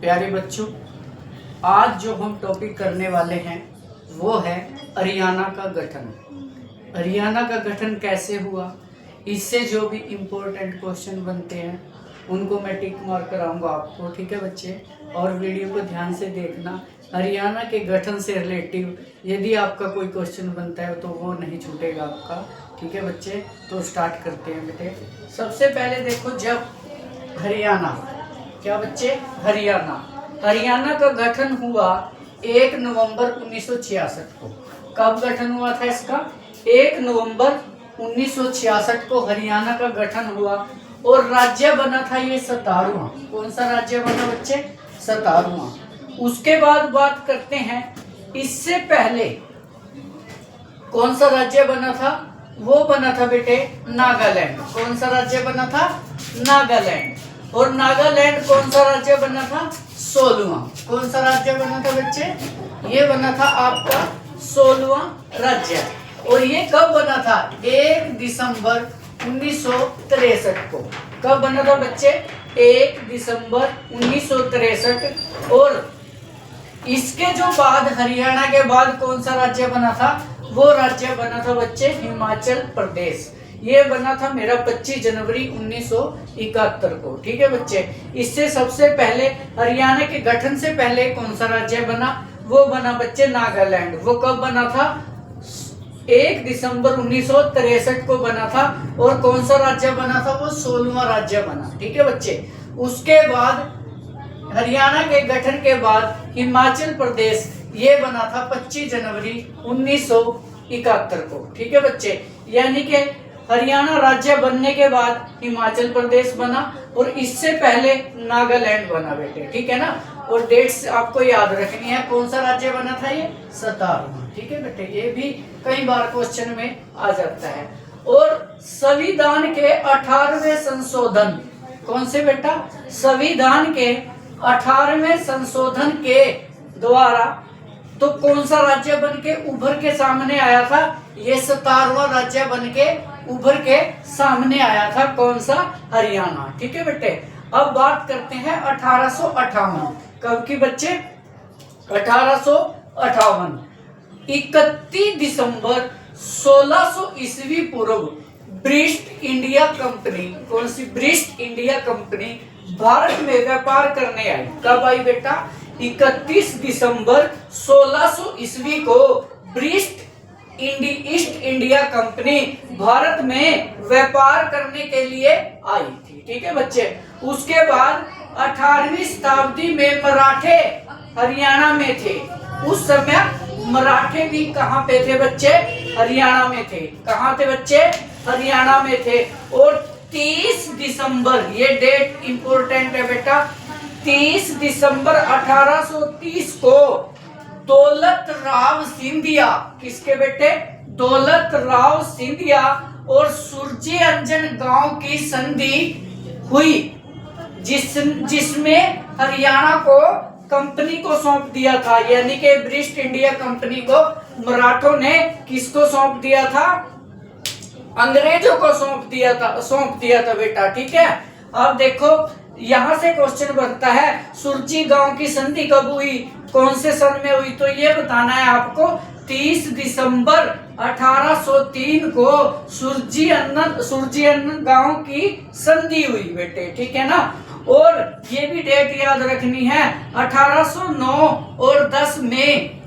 प्यारे बच्चों, आज जो हम टॉपिक करने वाले हैं वो है हरियाणा का गठन। हरियाणा का गठन कैसे हुआ, इससे जो भी इम्पोर्टेंट क्वेश्चन बनते हैं उनको मैं टिक मार्क कराऊंगा आपको। ठीक है बच्चे, और वीडियो को ध्यान से देखना। हरियाणा के गठन से रिलेटिव यदि आपका कोई क्वेश्चन बनता है तो वो नहीं छूटेगा आपका। ठीक है बच्चे, तो स्टार्ट करते हैं बेटे। सबसे पहले देखो, जब हरियाणा, क्या बच्चे, हरियाणा का गठन हुआ 1 नवंबर 1966 को। कब गठन हुआ था इसका? 1 नवंबर 1966 को हरियाणा का गठन हुआ और राज्य बना था ये 17वां। कौन सा राज्य बना बच्चे? 17वां। उसके बाद बात करते हैं, इससे पहले कौन सा राज्य बना था? वो बना था बेटे नागालैंड। कौन सा राज्य बना था? नागालैंड। और नागालैंड कौन सा राज्य बना था? 16वां। कौन सा राज्य बना था बच्चे? ये बना था आपका 16वां राज्य। और ये कब बना था? 1 दिसंबर 1963 को। कब बना था बच्चे? 1 दिसंबर 1963। और इसके जो बाद, हरियाणा के बाद कौन सा राज्य बना था? वो राज्य बना था बच्चे हिमाचल प्रदेश। ये बना था मेरा 25 जनवरी 1971 को। ठीक है बच्चे, इससे सबसे पहले हरियाणा के गठन से पहले कौन सा राज्य बना? वो बना बच्चे नागालैंड। वो कब बना था? 1 दिसंबर 1963 को बना था। और कौन सा राज्य बना था? वो 16वां राज्य बना। ठीक है बच्चे, उसके बाद हरियाणा के गठन के बाद हिमाचल प्रदेश ये बना था 25 जनवरी 1971 को। ठीक है बच्चे, यानी कि हरियाणा राज्य बनने के बाद हिमाचल प्रदेश बना और इससे पहले नागालैंड बना बेटे। ठीक है ना, और डेट्स आपको याद रखनी है। कौन सा राज्य बना था? ये 17वां। ठीक है बेटे, ये भी कई बार क्वेश्चन में आ जाता है। और संविधान के 18वें संशोधन, कौन से बेटा? संविधान के 18वें संशोधन के द्वारा तो कौन सा राज्य बन के उभर के सामने आया था? ये 17वां राज्य बन के उभर के सामने आया था। कौन सा? हरियाणा। ठीक है बेटे, अब बात करते हैं 1858। कब की बच्चे? 1858। 31 दिसंबर 1600 ईस्वी पूर्व ब्रिटिश इंडिया कंपनी, कौन सी? ब्रिटिश इंडिया कंपनी भारत में व्यापार करने आई। कब आई बेटा? 31 दिसंबर 1600 ईस्वी को British east India company Bharat में व्यापार करने के लिए आई थी। ठीक है बच्चे, उसके बाद 18वीं शताब्दी में मराठे हरियाणा में थे। उस समय मराठे भी कहाँ पे थे बच्चे? हरियाणा में थे। कहाँ थे बच्चे? हरियाणा में थे। और 30 दिसंबर, ये डेट इंपॉर्टेंट है बेटा, 30 दिसंबर 1830 को दौलत राव सिंधिया, किसके बेटे? दौलत राव सिंधिया और सुरजी अंजन गांव की संधि हुई, जिसमें हरियाणा को कंपनी को सौंप दिया था। यानी कि ब्रिटिश इंडिया कंपनी को मराठों ने किसको सौंप दिया था? अंग्रेजों को सौंप दिया था बेटा। ठीक है, अब देखो यहां से क्वेश्चन बनता है, सुरजी गांव की संधि कब हुई, कौन से सन में हुई? तो ये बताना है आपको। 30 दिसंबर 1803 को सुरजी अन्ना गांव की संधि हुई बेटे। ठीक है ना, और ये भी डेट याद रखनी है, 1809 और 10 में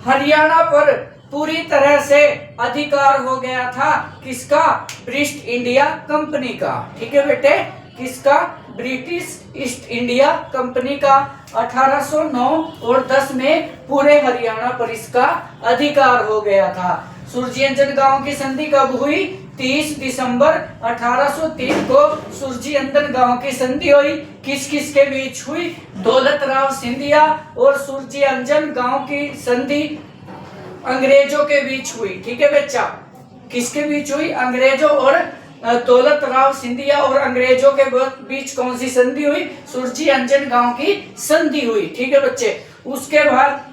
हरियाणा पर पूरी तरह से अधिकार हो गया था। किसका? ब्रिटिश इंडिया कंपनी का। ठीक है बेटे, किसका? ब्रिटिश ईस्ट इंडिया कंपनी का। 1809 और 10 में पूरे हरियाणा पर इसका अधिकार हो गया था। सुरजीअंजन गांव की संधि कब हुई? 30 दिसंबर 1803 को सुरजीअंजन गांव की संधि हुई। किस किस के बीच हुई? दौलत राव सिंधिया और सुरजीअंजन गांव की संधि अंग्रेजों के बीच हुई। ठीक है बच्चा, किसके बीच हुई? अंग्रेजों और दौलत राव सिंधिया और अंग्रेजों के बीच कौन सी संधि हुई? सुरजी अंजन गांव की संधि हुई। ठीक है बच्चे, उसके बाद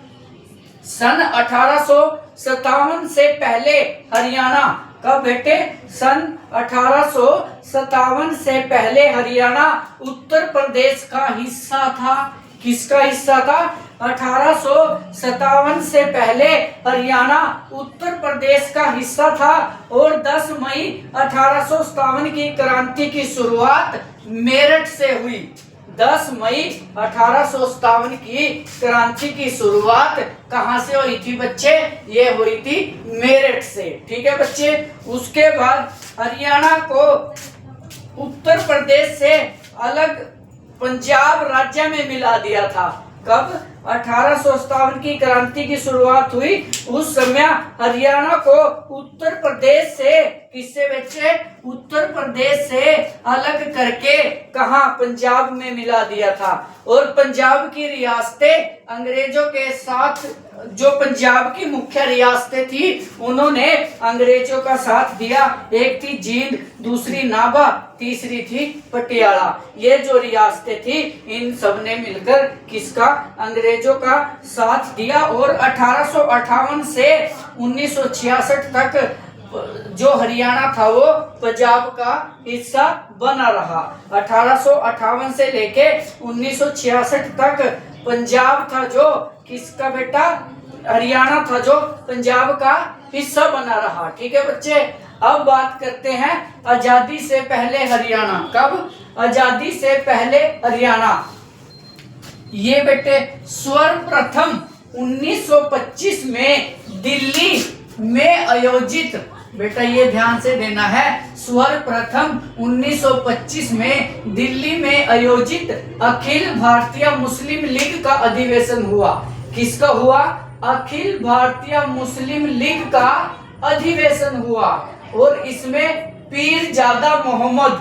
सन 1857 से पहले हरियाणा कब बेटे? सन 1857 से पहले हरियाणा उत्तर प्रदेश का हिस्सा था। किसका हिस्सा था? 1857 से पहले हरियाणा उत्तर प्रदेश का हिस्सा था और 10 मई 1857 की क्रांति की शुरुआत मेरठ से हुई। 10 मई 1857 की क्रांति की शुरुआत कहाँ से हुई थी बच्चे? ये हुई थी मेरठ से। ठीक है बच्चे। उसके बाद हरियाणा को उत्तर प्रदेश से अलग पंजाब राज्य में मिला दिया था। कब? 1857 की क्रांति की शुरुआत हुई, उस समय हरियाणा को उत्तर प्रदेश से, किससे बच्चे? उत्तर प्रदेश से अलग करके कहाँ? पंजाब में मिला दिया था। और पंजाब की रियासतें अंग्रेजों के साथ, जो पंजाब की मुख्य रियासतें थी, उन्होंने अंग्रेजों का साथ दिया। एक थी जींद, दूसरी नाभा, तीसरी थी पटियाला। ये जो रियासतें थी, इन सब ने मिलकर किसका? अंग्रेजों का साथ दिया। और 1858 से 1966 तक जो हरियाणा था वो पंजाब का हिस्सा बना रहा। 1858 से लेके 1966 तक पंजाब था जो किसका बेटा? हरियाणा था जो पंजाब का हिस्सा बना रहा। ठीक है बच्चे। अब बात करते हैं आजादी से पहले हरियाणा। कब? आजादी से पहले हरियाणा। ये बेटे सर्वप्रथम 1925 में दिल्ली में आयोजित, बेटा ये ध्यान से देना है, सर्वप्रथम 1925 में दिल्ली में आयोजित अखिल भारतीय मुस्लिम लीग का अधिवेशन हुआ। किसका हुआ? अखिल भारतीय मुस्लिम लीग का अधिवेशन हुआ। और इसमें पीरजादा मोहम्मद,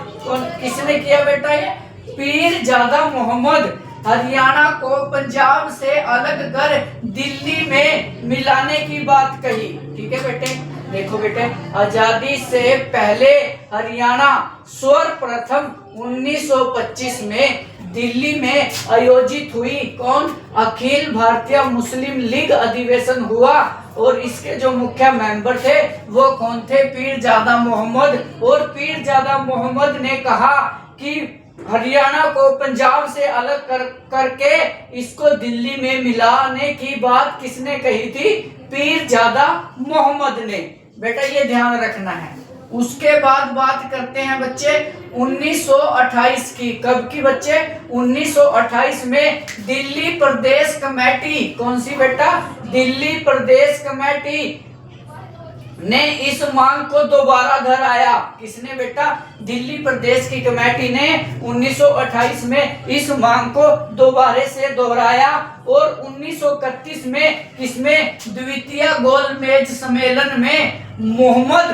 किसने किया बेटा? ये पीरजादा मोहम्मद हरियाणा को पंजाब से अलग कर दिल्ली में मिलाने की बात कही। ठीक है बेटे। देखो बेटे, आजादी से पहले हरियाणा सर्वप्रथम 1925 में दिल्ली में आयोजित हुई कौन? अखिल भारतीय मुस्लिम लीग अधिवेशन हुआ। और इसके जो मुख्य मेंबर थे वो कौन थे? पीरजादा मोहम्मद। और पीरजादा मोहम्मद ने कहा कि हरियाणा को पंजाब से अलग करके इसको दिल्ली में मिलाने की बात किसने कही थी? पीरजादा मोहम्मद ने। बेटा ये ध्यान रखना है। उसके बाद बात करते हैं बच्चे 1928 की। कब की बच्चे? 1928 में दिल्ली प्रदेश कमेटी, कौन सी बेटा? दिल्ली प्रदेश कमेटी ने इस मांग को दोबारा दोहराया। किसने बेटा? दिल्ली प्रदेश की कमेटी ने 1928 में इस मांग को दोबारा से दोहराया। और 1931 में किसमें? द्वितीय गोलमेज सम्मेलन में मोहम्मद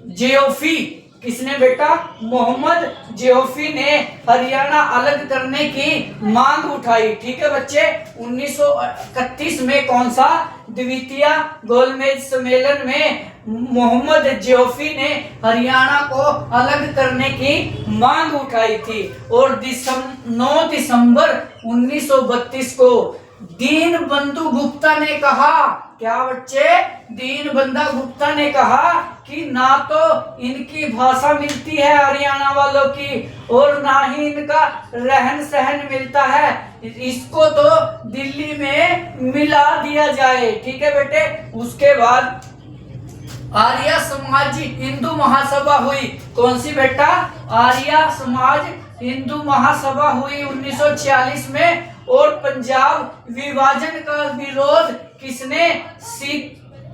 जियोफी, किसने बेटा? मोहम्मद जियोफी ने हरियाणा अलग करने की मांग उठाई। ठीक है बच्चे। 1931 में कौन सा? द्वितीय गोलमेज सम्मेलन में मोहम्मद जियोफी ने हरियाणा को अलग करने की मांग उठाई थी। और 9 दिसंबर 1932 को दीनबंधु गुप्ता ने कहा, क्या बच्चे? दीनबंधु गुप्ता ने कहा कि ना तो इनकी भाषा मिलती है हरियाणा वालों की और ना ही इनका रहन सहन मिलता है, इसको तो दिल्ली में मिला दिया जाए। ठीक है बेटे। उसके बाद आर्य समाज हिंदू महासभा हुई। कौन सी बेटा? आर्य समाज हिंदू महासभा हुई 1946 में। और पंजाब विभाजन का विरोध किसने?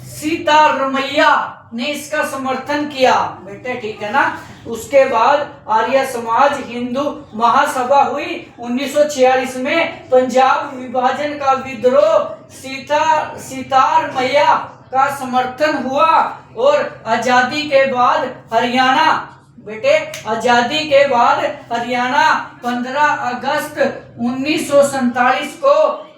सीतारमैया ने इसका समर्थन किया। बेटे ठीक है ना। उसके बाद आर्य समाज हिंदू महासभा हुई 1946 में। पंजाब विभाजन का विद्रोह सीतारमैया का समर्थन हुआ। और आजादी के बाद हरियाणा, बेटे आजादी के बाद हरियाणा 15 अगस्त 1947 को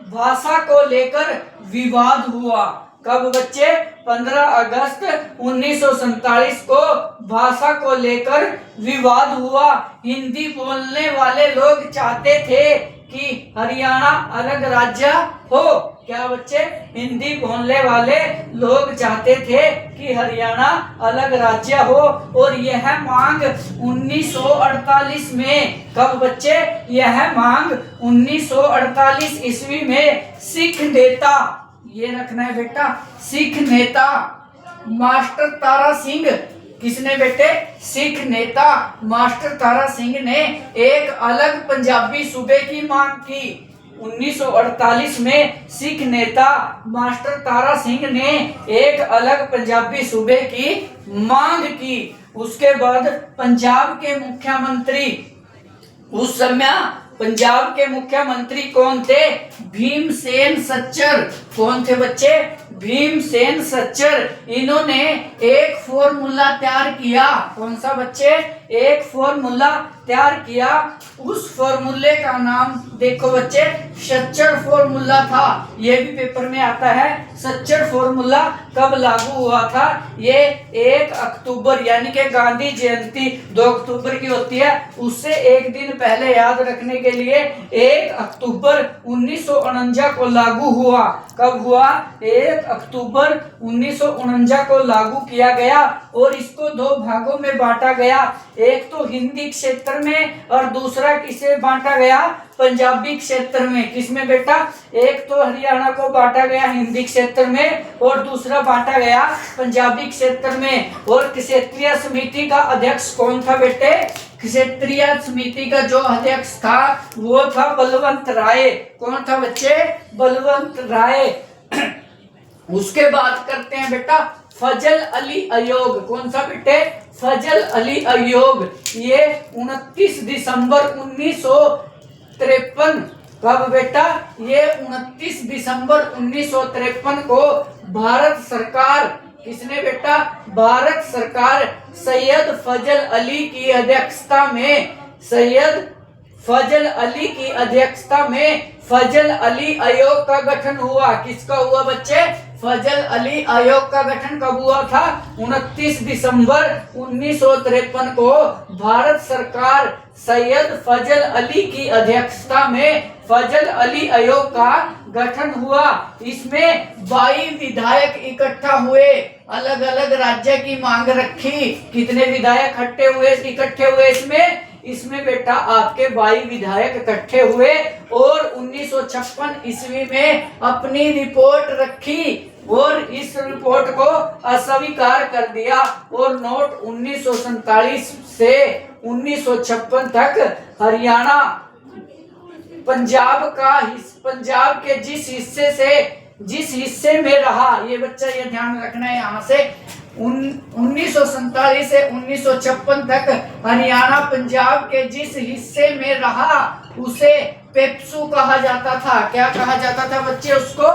भाषा को लेकर विवाद हुआ। कब बच्चे? 15 अगस्त 1947 को भाषा को लेकर विवाद हुआ। हिंदी बोलने वाले लोग चाहते थे कि हरियाणा अलग राज्य हो। क्या बच्चे? हिंदी बोलने वाले लोग चाहते थे कि हरियाणा अलग राज्य हो। और यह मांग 1948 में, कब बच्चे? यह मांग 1948 ईस्वी में सिख नेता, ये रखना है बेटा, सिख नेता मास्टर तारा सिंह, किसने बेटे? सिख नेता मास्टर तारा सिंह ने एक अलग पंजाबी सूबे की मांग की। 1948 में सिख नेता मास्टर तारा सिंह ने एक अलग पंजाबी सूबे की मांग की। उसके बाद पंजाब के मुख्यमंत्री, उस समय पंजाब के मुख्यमंत्री कौन थे? भीमसेन सच्चर। कौन थे बच्चे? भीमसेन सच्चर। इन्होंने एक फॉर्मूला तैयार किया। कौन सा बच्चे? एक फॉर्मूला तैयार किया। उस फॉर्मूले का नाम देखो बच्चे, सच्चर फॉर्मूला था। ये भी पेपर में आता है। सच्चर फॉर्मूला कब लागू हुआ था? ये 1 अक्टूबर, यानी कि गांधी जयंती 2 अक्टूबर की होती है, उससे एक दिन पहले याद रखने के लिए 1 अक्टूबर 1949 को लागू हुआ। कब हुआ? 1 अक्टूबर 1949 को लागू किया गया। और इसको 2 भागों में बांटा गया, एक तो हिंदी क्षेत्र में और दूसरा किसे बांटा गया? पंजाबी क्षेत्र में। किसमें बेटा? एक तो हरियाणा को बांटा गया हिंदी क्षेत्र में और दूसरा बांटा गया पंजाबी क्षेत्र में। और क्षेत्रीय समिति का अध्यक्ष कौन था बेटे? क्षेत्रीय समिति का जो अध्यक्ष था वो था बलवंत राय। कौन था बच्चे? बलवंत राय। उसके बाद करते हैं बेटा फजल अली आयोग। कौन सा बेटे? फजल अली आयोग। ये 29 दिसंबर 1953, कब बेटा? ये 29 दिसंबर 1953 को भारत सरकार, किसने बेटा? भारत सरकार सैयद फजल अली की अध्यक्षता में, सैयद फजल अली की अध्यक्षता में फजल अली आयोग का गठन हुआ। किसका हुआ बच्चे? फजल अली आयोग का गठन कब हुआ था? 29 दिसंबर 1953 को भारत सरकार सैयद फजल अली की अध्यक्षता में फजल अली आयोग का गठन हुआ। इसमें 22 विधायक इकट्ठा हुए, अलग अलग राज्य की मांग रखी। कितने विधायक इकट्ठे हुए इसमें बेटा आपके 22 विधायक इकट्ठे हुए और 1956 ईस्वी में अपनी रिपोर्ट रखी और इस रिपोर्ट को अस्वीकार कर दिया। और नोट 1947 से 1956 तक हरियाणा पंजाब के जिस हिस्से में रहा, ये बच्चा ये ध्यान रखना है, यहाँ से 1947 से 1956 तक हरियाणा पंजाब के जिस हिस्से में रहा उसे पेप्सू कहा जाता था। क्या कहा जाता था बच्चे? उसको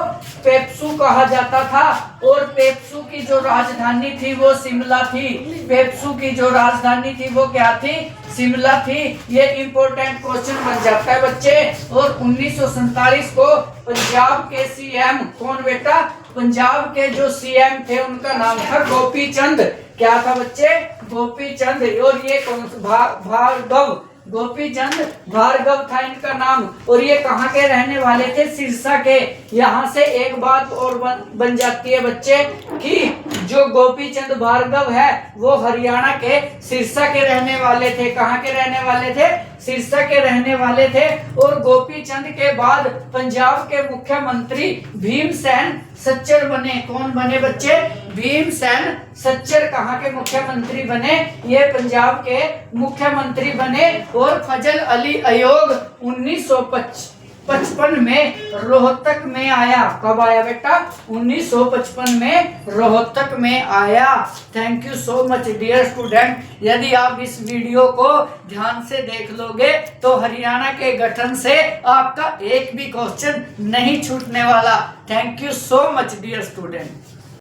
पेप्सू कहा जाता था। और पेप्सू की जो राजधानी थी वो शिमला थी। पेप्सू की जो राजधानी थी वो क्या थी? शिमला थी। ये इंपॉर्टेंट क्वेश्चन बन जाता है बच्चे। और 1947 को पंजाब के सीएम कौन बेटा? पंजाब के जो सीएम थे उनका नाम था गोपी चंद। क्या था बच्चे? गोपी चंद। और ये कौन भार्गव, गोपी चंद भार्गव था इनका नाम। और ये कहाँ के रहने वाले थे? सिरसा के। यहाँ से एक बात और बन जाती है बच्चे कि जो गोपी चंद भार्गव है वो हरियाणा के सिरसा के रहने वाले थे। कहाँ के रहने वाले थे? सिरसा के रहने वाले थे। और गोपी चंद के बाद पंजाब के मुख्यमंत्री भीमसेन सच्चर बने। कौन बने बच्चे? भीमसेन सच्चर कहाँ के मुख्यमंत्री बने? ये पंजाब के मुख्यमंत्री बने। और फजल अली आयोग 1955 में रोहतक में आया। कब आया बेटा? 1955 में रोहतक में आया। Thank you so much dear student. यदि आप इस वीडियो को ध्यान से देख लोगे तो हरियाणा के गठन से आपका एक भी क्वेश्चन नहीं छूटने वाला। Thank you so much dear student.